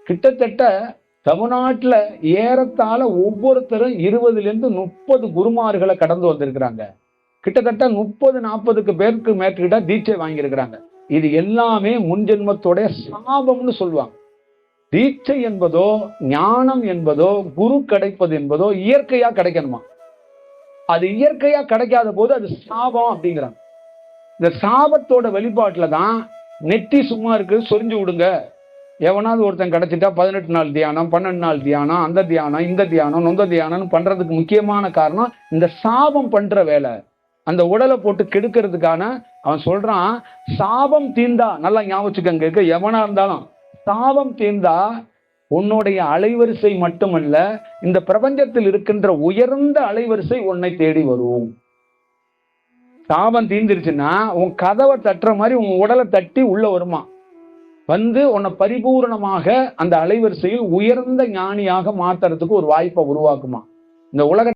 கிட்டத்தட்ட தமிழ்நாட்டுல ஏறத்தாழ ஒவ்வொருத்தரும் 20 லிருந்து 30 குருமார்களை கடந்து வந்திருக்கிறாங்க. கிட்டத்தட்ட 30-40 பேருக்கு மேற்கிட்ட தீட்சை வாங்கியிருக்கிறாங்க. இது எல்லாமே முன்ஜென்மத்தோடைய சாபம்னு சொல்லுவாங்க. தீட்சை என்பதோ ஞானம் என்பதோ குரு கிடைப்பது என்பதோ இயற்கையா கிடைக்கணுமா? அது இயற்கையா கிடைக்காத போது அது சாபம் அப்படிங்கிறாங்க. இந்த சாபத்தோட வெளிப்பாட்டுல தான் நெட்டி சும்மா இருக்கு சொரிஞ்சு விடுங்க. எவனாவது ஒருத்தன் கிடைச்சிட்டா 18 நாள் தியானம், 12 நாள் தியானம், அந்த தியானம், இந்த தியானம், நொந்த தியானம்னு பண்றதுக்கு முக்கியமான காரணம் இந்த சாபம் பண்ற வேலை. அந்த உடலை போட்டு கெடுக்கிறதுக்கான அவன் சொல்றான். சாபம் தீர்ந்தா, நல்லா ஞாபகம், எவனா இருந்தாலும் சாபம் தீர்ந்தா உன்னுடைய அலைவரிசை மட்டுமல்ல, இந்த பிரபஞ்சத்தில் இருக்கின்ற உயர்ந்த அலைவரிசை உன்னை தேடி வரும். சாபம் தீர்ந்துருச்சுன்னா உன் கதவை தட்டுற மாதிரி உன் உடலை தட்டி உள்ள வருமா, வந்து உன்னை பரிபூர்ணமாக அந்த அலைவரிசையில் உயர்ந்த ஞானியாக மாத்துறதுக்கு ஒரு வாய்ப்பை உருவாக்குமா. இந்த உலக